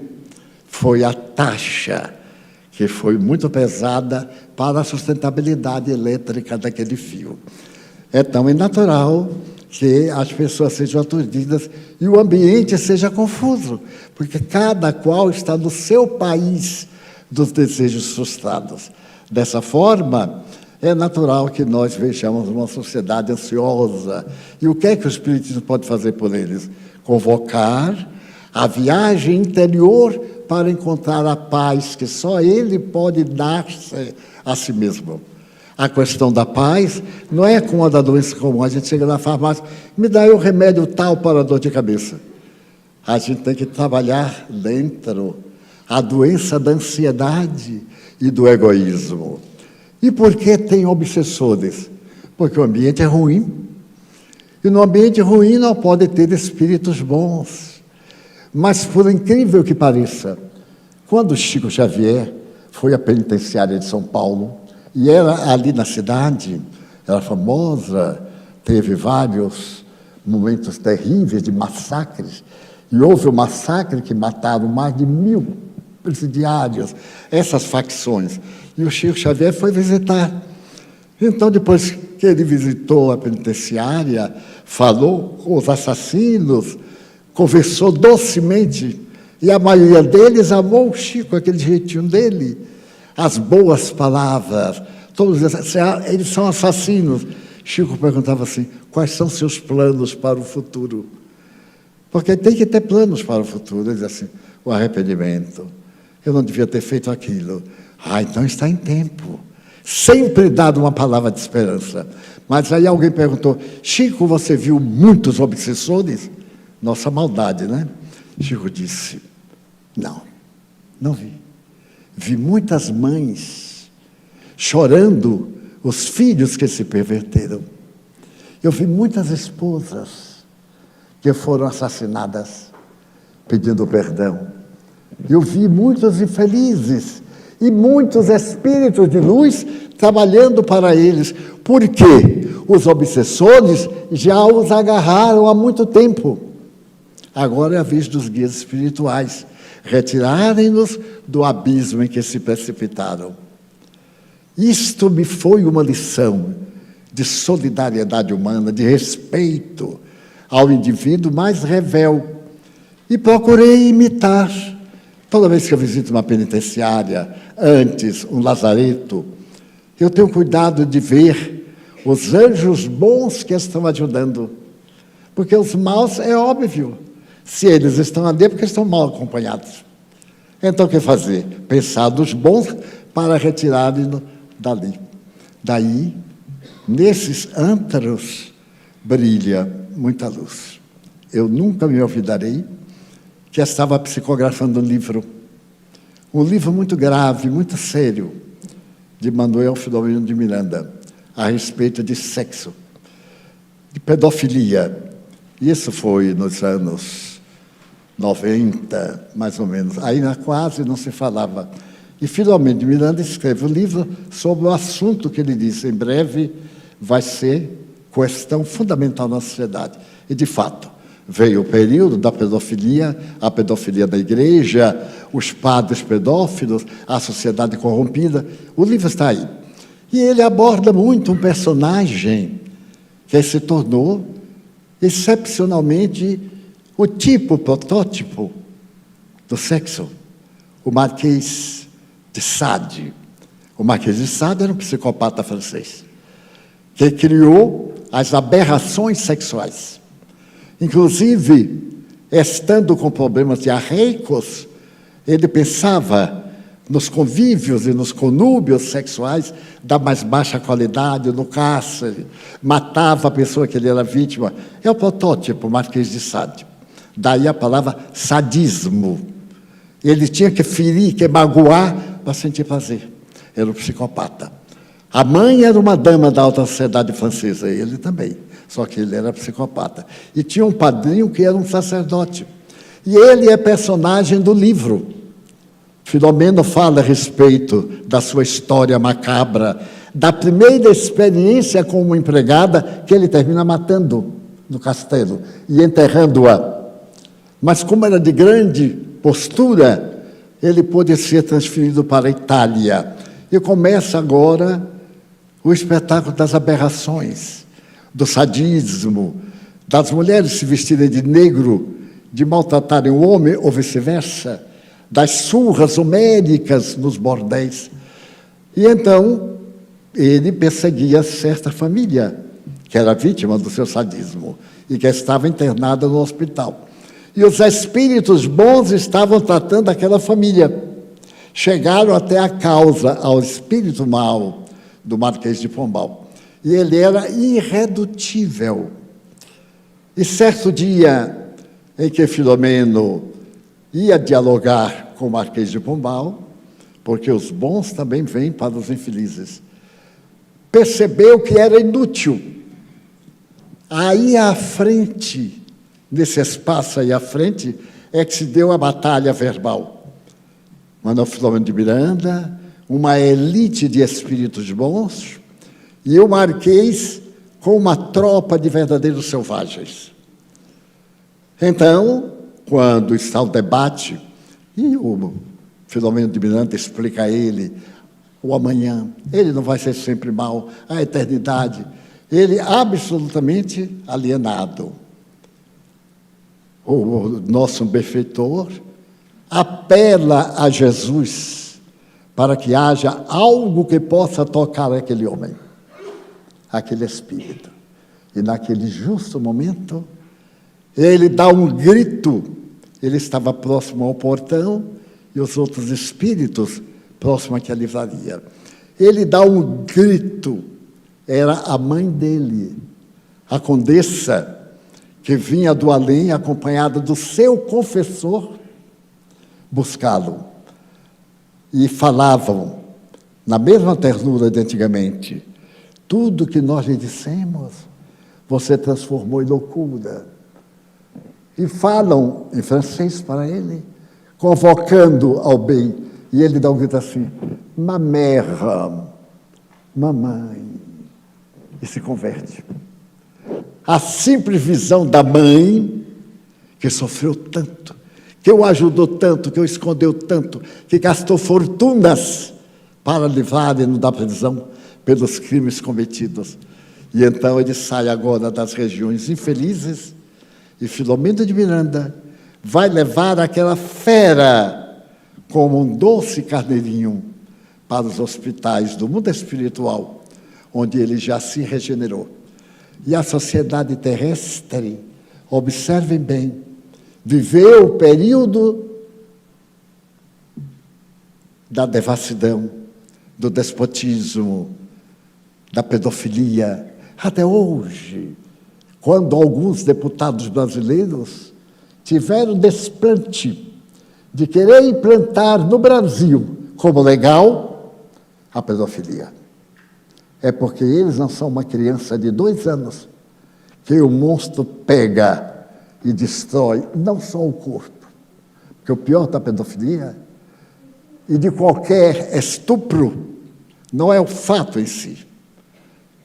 foi a taxa, que foi muito pesada para a sustentabilidade elétrica daquele fio. Então, é natural que as pessoas sejam aturdidas e o ambiente seja confuso, porque cada qual está no seu país dos desejos frustrados. Dessa forma, é natural que nós vejamos uma sociedade ansiosa. E o que é que o Espiritismo pode fazer por eles? Convocar a viagem interior para encontrar a paz que só ele pode dar-se a si mesmo. A questão da paz não é como a da doença comum. A gente chega na farmácia, me dá aí o remédio tal para a dor de cabeça. A gente tem que trabalhar dentro a doença da ansiedade e do egoísmo. E por que tem obsessores? Porque o ambiente é ruim. E no ambiente ruim não pode ter espíritos bons. Mas, por incrível que pareça, quando Chico Xavier foi à penitenciária de São Paulo, e era ali na cidade, era famosa, teve vários momentos terríveis de massacres, e houve um massacre que mataram mais de 1000 presidiários, essas facções. E o Chico Xavier foi visitar. Então, depois que ele visitou a penitenciária, falou com os assassinos, conversou docemente, e a maioria deles amou o Chico, aquele jeitinho dele, as boas palavras. Todos eles são assassinos. Chico perguntava assim, quais são seus planos para o futuro? Porque tem que ter planos para o futuro. Ele dizia assim, o arrependimento. Eu não devia ter feito aquilo. Então está em tempo. Sempre dado uma palavra de esperança. Mas aí alguém perguntou, Chico, você viu muitos obsessores? Nossa maldade, né? Chico disse, não vi. Vi muitas mães chorando os filhos que se perverteram. Eu vi muitas esposas que foram assassinadas pedindo perdão. Eu vi muitos infelizes e muitos espíritos de luz trabalhando para eles, porque os obsessores já os agarraram há muito tempo. Agora é a vez dos guias espirituais retirarem-nos do abismo em que se precipitaram. Isto me foi uma lição de solidariedade humana, de respeito ao indivíduo mais rebelde. E procurei imitar. Toda vez que eu visito uma penitenciária, antes um lazareto, eu tenho cuidado de ver os anjos bons que estão ajudando. Porque os maus, é óbvio, se eles estão ali é porque estão mal acompanhados. Então, o que fazer? Pensar nos bons para retirarem dali. Daí, nesses antros, brilha muita luz. Eu nunca me olvidarei que estava psicografando um livro muito grave, muito sério, de Manuel Filomeno de Miranda, a respeito de sexo, de pedofilia. Isso foi nos anos 90, mais ou menos. Ainda quase não se falava. E Filomeno de Miranda escreve um livro sobre o assunto que ele disse. Em breve vai ser questão fundamental na sociedade. E, de fato, veio o período da pedofilia, a pedofilia da igreja, os padres pedófilos, a sociedade corrompida. O livro está aí. E ele aborda muito um personagem que se tornou excepcionalmente o tipo, o protótipo do sexo, o Marquês de Sade. O Marquês de Sade era um psicopata francês, que criou as aberrações sexuais. Inclusive, estando com problemas diarreicos, ele pensava nos convívios e nos conúbios sexuais da mais baixa qualidade, no cárcere, matava a pessoa que ele era vítima. É o protótipo Marquês de Sade. Daí a palavra sadismo. Ele tinha que ferir, que magoar para sentir prazer. Era um psicopata. A mãe era uma dama da alta sociedade francesa, ele também. só que ele era psicopata. E tinha um padrinho que era um sacerdote. E ele é personagem do livro. Filomeno fala a respeito da sua história macabra, da primeira experiência como empregada, que ele termina matando no castelo e enterrando-a. Mas como era de grande postura, ele pôde ser transferido para a Itália. E começa agora o espetáculo das aberrações, do sadismo, das mulheres se vestirem de negro, de maltratarem o homem ou vice-versa, das surras homéricas nos bordéis. E então ele perseguia certa família, que era vítima do seu sadismo e que estava internada no hospital. E os espíritos bons estavam tratando aquela família. Chegaram até a causa, ao espírito mau do Marquês de Pombal. E ele era irredutível. E certo dia em que Filomeno ia dialogar com o Marquês de Pombal, porque os bons também vêm para os infelizes, percebeu que era inútil. Aí à frente, nesse espaço aí à frente, é que se deu a batalha verbal. Manuel Filomeno de Miranda, uma elite de espíritos bons, e o Marquês com uma tropa de verdadeiros selvagens. Então, quando está o debate, e o Filomeno de Miranda explica a ele o amanhã, ele não vai ser sempre mal, a eternidade, ele absolutamente alienado. O nosso benfeitor apela a Jesus para que haja algo que possa tocar aquele homem, aquele espírito. E naquele justo momento, ele dá um grito. Ele estava próximo ao portão e os outros espíritos próximo àquela livraria. Ele dá um grito. Era a mãe dele, a condessa, que vinha do além, acompanhada do seu confessor, buscá-lo. E falavam, na mesma ternura de antigamente, tudo que nós lhe dissemos, você transformou em loucura. E falam em francês para ele, convocando ao bem. E ele dá um grito assim, ma mère, mamãe. E se converte. A simples visão da mãe, que sofreu tanto, que o ajudou tanto, que o escondeu tanto, que gastou fortunas para livrá-lo da prisão pelos crimes cometidos. E então ele sai agora das regiões infelizes e Filomeno de Miranda vai levar aquela fera como um doce carneirinho para os hospitais do mundo espiritual, onde ele já se regenerou. E a sociedade terrestre, observem bem, viveu o período da devassidão, do despotismo, da pedofilia, até hoje, quando alguns deputados brasileiros tiveram desplante de querer implantar no Brasil como legal a pedofilia. É porque eles não são uma criança de 2 anos que o monstro pega e destrói não só o corpo, porque o pior da pedofilia e de qualquer estupro não é o fato em si,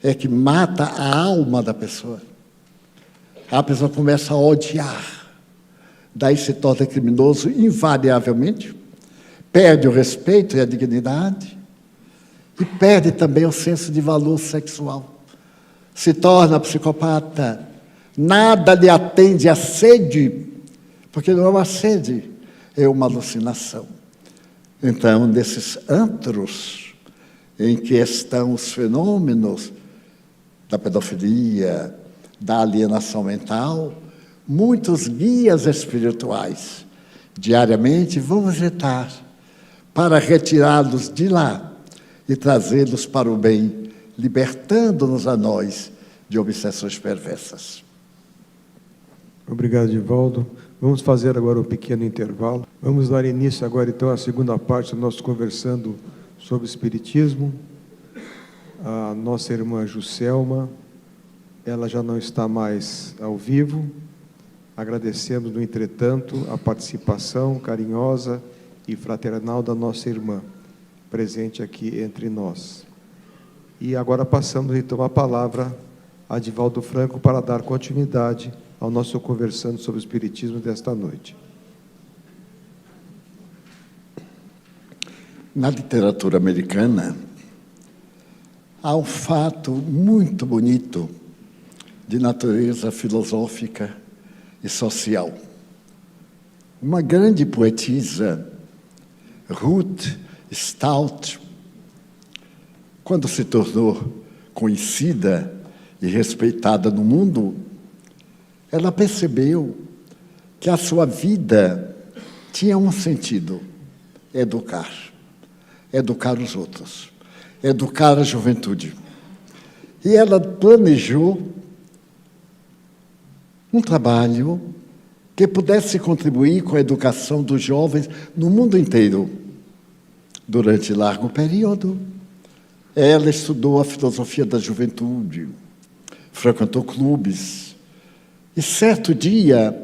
é que mata a alma da pessoa. A pessoa começa a odiar, daí se torna criminoso invariavelmente, perde o respeito e a dignidade, e perde também o senso de valor sexual. Se torna psicopata, nada lhe atende à sede, porque não é uma sede, é uma alucinação. Então, nesses antros em que estão os fenômenos da pedofilia, da alienação mental, muitos guias espirituais diariamente vão visitar para retirá-los de lá e trazê-los para o bem, libertando-nos a nós de obsessões perversas. Obrigado, Divaldo. Vamos fazer agora um pequeno intervalo. Vamos dar início agora, então, à segunda parte do nosso Conversando sobre Espiritismo. A nossa irmã Juscelma ela já não está mais ao vivo. Agradecemos, no entretanto, a participação carinhosa e fraternal da nossa irmã, presente aqui entre nós. E agora passamos então a palavra a Divaldo Franco para dar continuidade ao nosso conversando sobre o Espiritismo desta noite. Na literatura americana, há um fato muito bonito de natureza filosófica e social. Uma grande poetisa, Ruth Stout, quando se tornou conhecida e respeitada no mundo, ela percebeu que a sua vida tinha um sentido: educar. Educar os outros, educar a juventude. E ela planejou um trabalho que pudesse contribuir com a educação dos jovens no mundo inteiro. Durante largo período, ela estudou a filosofia da juventude, frequentou clubes, e certo dia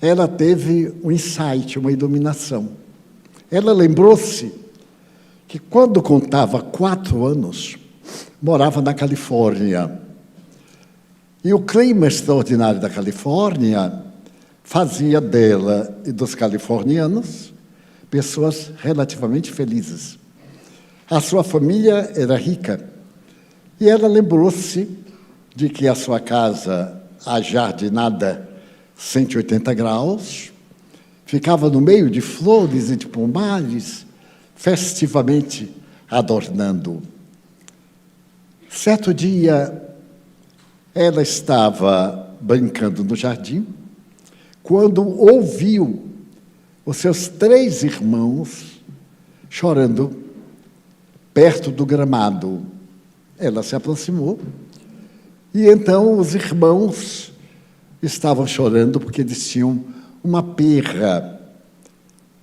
ela teve um insight, uma iluminação. Ela lembrou-se que, quando contava 4 anos, morava na Califórnia. E o clima extraordinário da Califórnia fazia dela e dos californianos pessoas relativamente felizes. A sua família era rica. E ela lembrou-se de que a sua casa, ajardinada 180 graus, ficava no meio de flores e de pomares, festivamente adornando. Certo dia, ela estava brincando no jardim, quando ouviu os seus 3 irmãos chorando perto do gramado. Ela se aproximou, e então os irmãos estavam chorando porque eles tinham uma perra,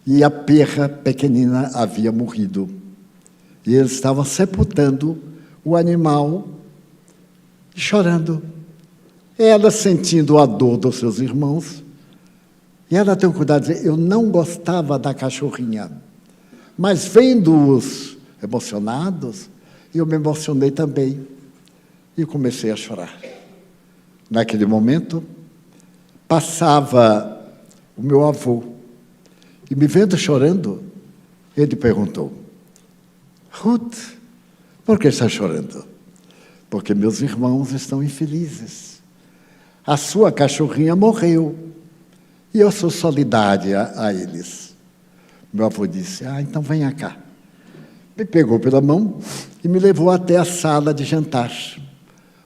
e a perra pequenina havia morrido. E eles estavam sepultando o animal e chorando. Ela, sentindo a dor dos seus irmãos, e ela tem o cuidado de dizer: eu não gostava da cachorrinha, mas vendo-os emocionados, eu me emocionei também e comecei a chorar. Naquele momento, passava o meu avô, e, me vendo chorando, ele perguntou: Ruth, por que está chorando? Porque meus irmãos estão infelizes. A sua cachorrinha morreu e eu sou solidária a eles. Meu avô disse: então venha cá. Me pegou pela mão e me levou até a sala de jantar.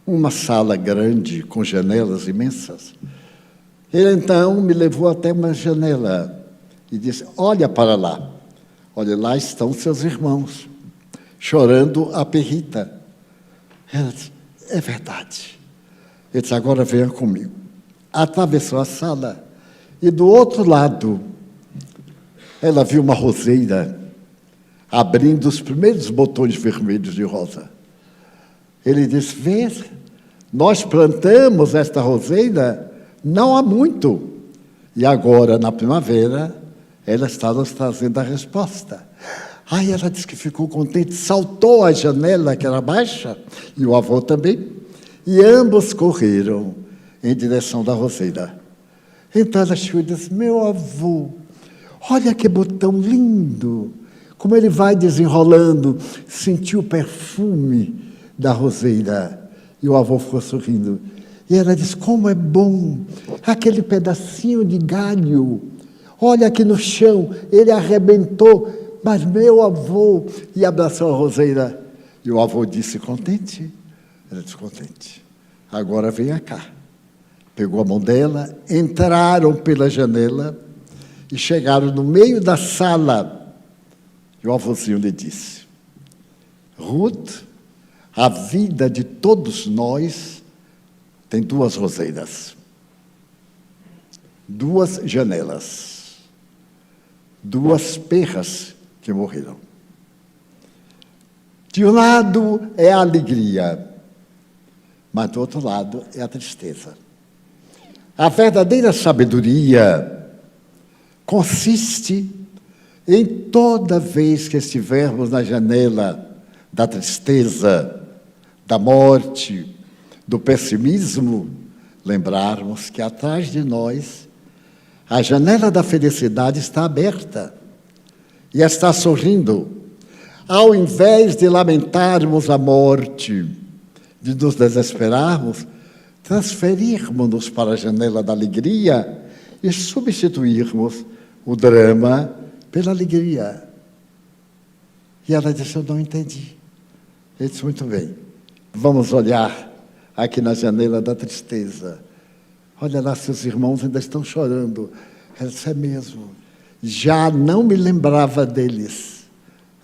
Uma sala grande, com janelas imensas. Ele então me levou até uma janela e disse: olha para lá. Olha, lá estão seus irmãos, chorando a perrita. Ela disse: é verdade. Ele disse: agora venha comigo. Atravessou a sala e, do outro lado, ela viu uma roseira abrindo os primeiros botões vermelhos de rosa. Ele disse: vê, nós plantamos esta roseira não há muito, e agora, na primavera, ela está nos trazendo a resposta. Aí ela disse que ficou contente, saltou a janela, que era baixa, e o avô também, e ambos correram em direção da roseira. Então ela chegou e disse: meu avô, olha que botão lindo, como ele vai desenrolando. Sentiu o perfume da roseira, e o avô ficou sorrindo. E ela disse: como é bom aquele pedacinho de galho. Olha aqui no chão, ele arrebentou, mas meu avô... E abraçou a roseira. E o avô disse: contente? Ela disse: contente. Agora venha cá. Pegou a mão dela, entraram pela janela e chegaram no meio da sala. E o avôzinho lhe disse: Ruth, a vida de todos nós tem 2 roseiras, 2 janelas, 2 perras que morreram. De um lado é a alegria, mas do outro lado é a tristeza. A verdadeira sabedoria consiste em toda vez que estivermos na janela da tristeza, da morte, do pessimismo, lembrarmos que atrás de nós a janela da felicidade está aberta e está sorrindo. Ao invés de lamentarmos a morte, de nos desesperarmos, transferirmos-nos para a janela da alegria e substituirmos o drama pela alegria. E ela disse, eu não entendi. Ele disse, muito bem, vamos olhar aqui na janela da tristeza. Olha lá, seus irmãos ainda estão chorando. Ela disse, é mesmo. Já não me lembrava deles.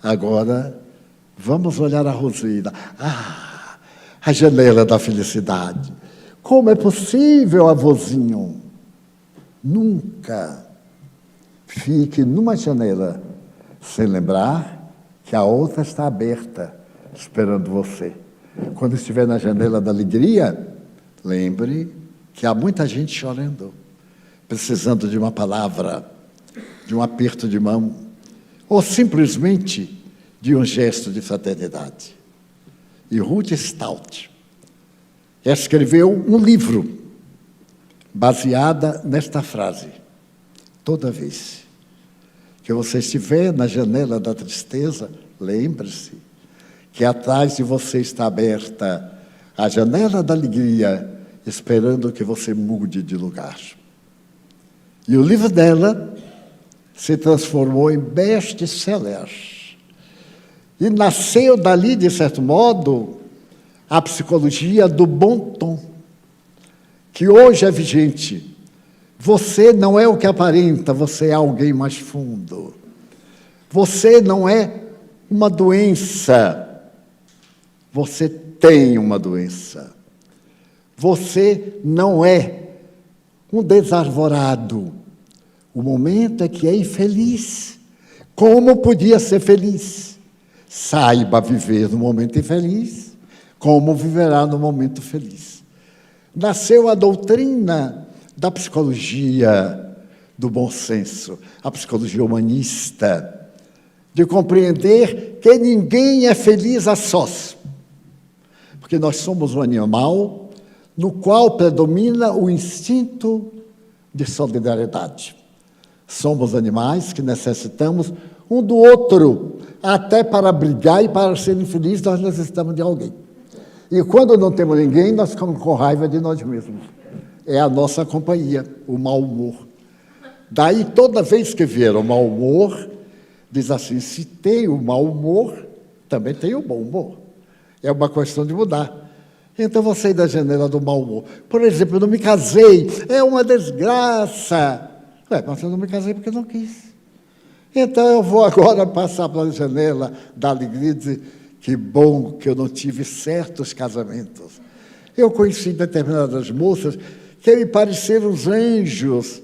Agora, vamos olhar a Rosina. Ah, a janela da felicidade. Como é possível, avôzinho? Nunca fique numa janela sem lembrar que a outra está aberta, esperando você. Quando estiver na janela da alegria, lembre que há muita gente chorando, precisando de uma palavra, de um aperto de mão, ou simplesmente de um gesto de fraternidade. E Ruth Stout escreveu um livro baseada nesta frase. Toda vez que você estiver na janela da tristeza, lembre-se que atrás de você está aberta a janela da alegria, esperando que você mude de lugar. E o livro dela se transformou em best-seller. E nasceu dali, de certo modo, a psicologia do bom tom, que hoje é vigente. Você não é o que aparenta, você é alguém mais fundo. Você não é uma doença, você tem uma doença. Você não é um desarvorado. O momento é que é infeliz. Como podia ser feliz? Saiba viver no momento infeliz, como viverá no momento feliz. Nasceu a doutrina da psicologia do bom senso, a psicologia humanista, de compreender que ninguém é feliz a sós, porque nós somos um animal no qual predomina o instinto de solidariedade. Somos animais que necessitamos um do outro, até para brigar e para ser infeliz, nós necessitamos de alguém. E quando não temos ninguém, nós ficamos com raiva de nós mesmos. É a nossa companhia, o mau humor. Daí, toda vez que vier o mau humor, diz assim, se tem o mau humor, também tem o bom humor. É uma questão de mudar. Então, vou sair da janela do mau humor. Por exemplo, eu não me casei, é uma desgraça. Mas eu não me casei porque não quis. Então, eu vou agora passar pela janela da alegria e dizer, que bom que eu não tive certos casamentos. Eu conheci determinadas moças que me pareceram os anjos.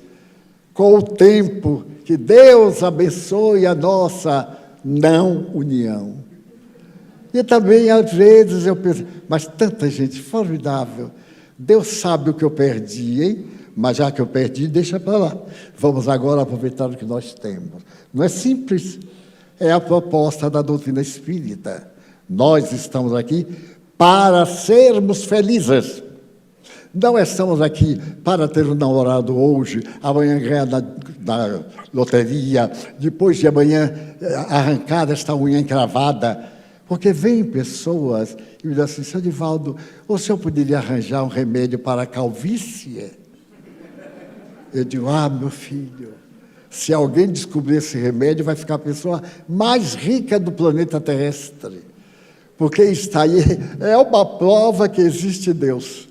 Com o tempo, que Deus abençoe a nossa não união. E também, às vezes, eu penso, mas tanta gente formidável, Deus sabe o que eu perdi, hein? Mas já que eu perdi, deixa para lá. Vamos agora aproveitar o que nós temos. Não é simples, é a proposta da doutrina espírita. Nós estamos aqui para sermos felizes. Não estamos aqui para ter um namorado hoje, amanhã ganhar na loteria, depois de amanhã arrancar esta unha encravada. Porque vêm pessoas e me dizem assim, Sr. Divaldo, o senhor poderia arranjar um remédio para a calvície? Eu digo, meu filho, se alguém descobrir esse remédio, vai ficar a pessoa mais rica do planeta terrestre. Porque está aí, é uma prova que existe Deus.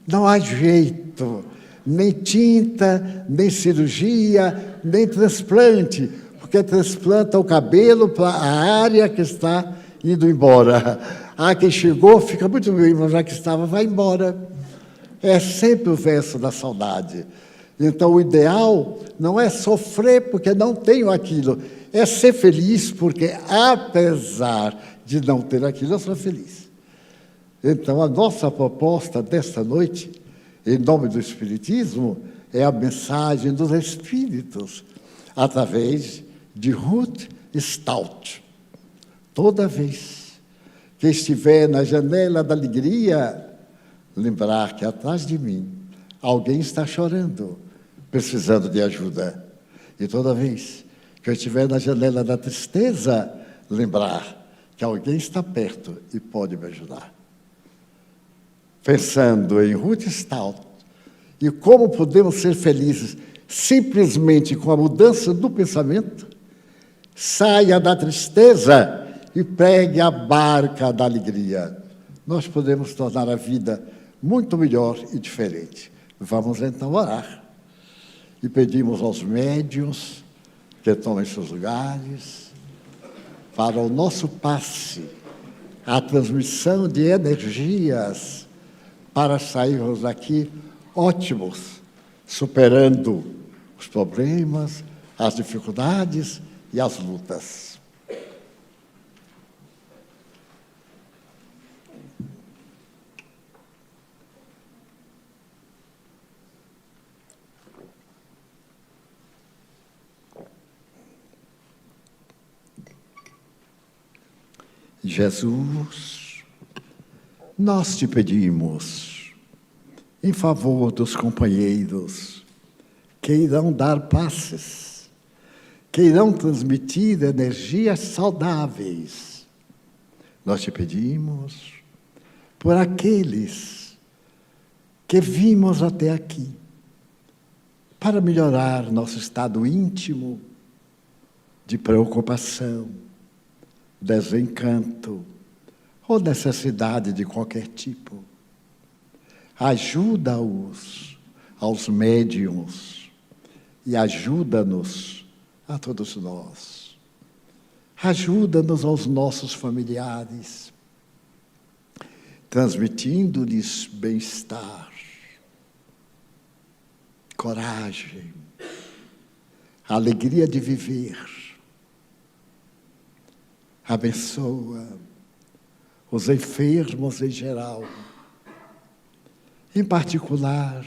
Não há jeito, nem tinta, nem cirurgia, nem transplante, porque transplanta o cabelo para a área que está indo embora. Quem chegou fica muito bem, mas já que estava, vai embora. É sempre o verso da saudade. Então, o ideal não é sofrer porque não tenho aquilo, é ser feliz porque, apesar de não ter aquilo, eu sou feliz. Então, a nossa proposta desta noite, em nome do Espiritismo, é a mensagem dos Espíritos, através de Ruth Stout. Toda vez que estiver na janela da alegria, lembrar que atrás de mim alguém está chorando, precisando de ajuda. E toda vez que eu estiver na janela da tristeza, lembrar que alguém está perto e pode me ajudar. Pensando em Ruth Stout e como podemos ser felizes simplesmente com a mudança do pensamento, saia da tristeza e pregue a barca da alegria. Nós podemos tornar a vida muito melhor e diferente. Vamos então orar. E pedimos aos médiuns que tomem seus lugares para o nosso passe, a transmissão de energias para sairmos daqui ótimos, superando os problemas, as dificuldades e as lutas. Jesus, nós te pedimos, em favor dos companheiros que irão dar passes, que irão transmitir energias saudáveis, nós te pedimos por aqueles que vimos até aqui, para melhorar nosso estado íntimo de preocupação, desencanto ou necessidade de qualquer tipo. Ajuda-os aos médiuns e ajuda-nos a todos nós. Ajuda-nos aos nossos familiares, transmitindo-lhes bem-estar, coragem, alegria de viver. Abençoa os enfermos em geral, em particular,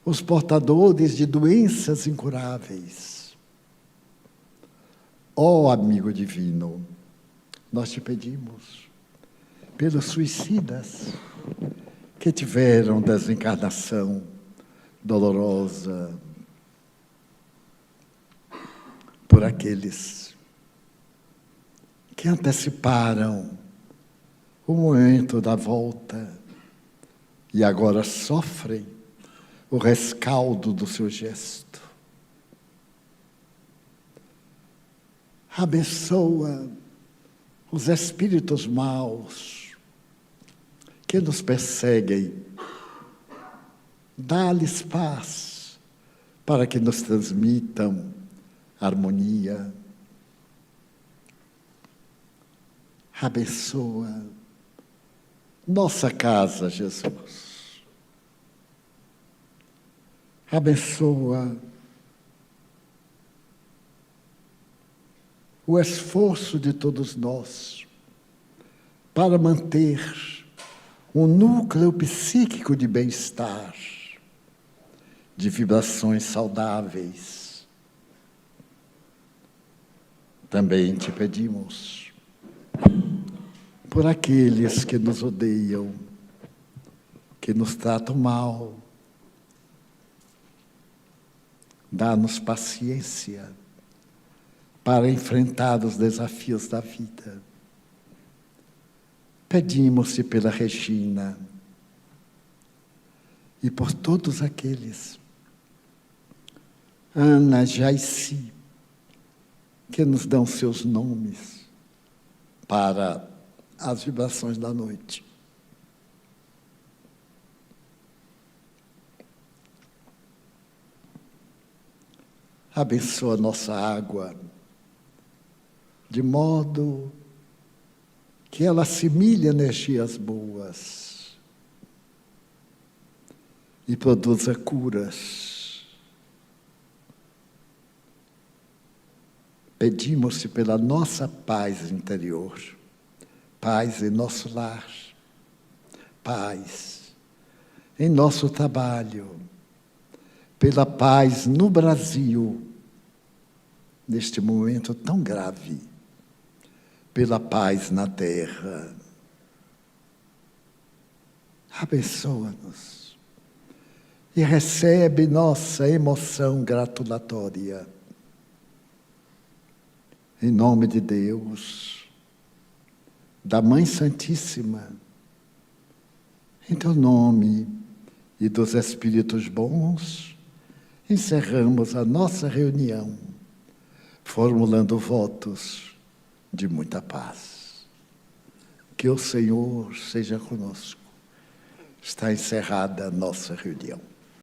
os portadores de doenças incuráveis. Ó amigo divino, nós te pedimos, pelos suicidas que tiveram desencarnação dolorosa, por aqueles que anteciparam o momento da volta e agora sofrem o rescaldo do seu gesto. Abençoa os espíritos maus que nos perseguem. Dá-lhes paz para que nos transmitam harmonia. Abençoa nossa casa, Jesus. Abençoa o esforço de todos nós para manter um núcleo psíquico de bem-estar, de vibrações saudáveis. Também te pedimos por aqueles que nos odeiam, que nos tratam mal. Dá-nos paciência para enfrentar os desafios da vida. Pedimos-te pela Regina e por todos aqueles, Ana, Jaici, que nos dão seus nomes para as vibrações da noite. Abençoa nossa água, de modo que ela assimile energias boas e produza curas. Pedimos-te pela nossa paz interior, paz em nosso lar, paz em nosso trabalho, pela paz no Brasil, neste momento tão grave, pela paz na terra. Abençoa-nos e recebe nossa emoção gratulatória. Em nome de Deus, da Mãe Santíssima, em teu nome e dos Espíritos bons, encerramos a nossa reunião, formulando votos de muita paz. Que o Senhor seja conosco. Está encerrada a nossa reunião.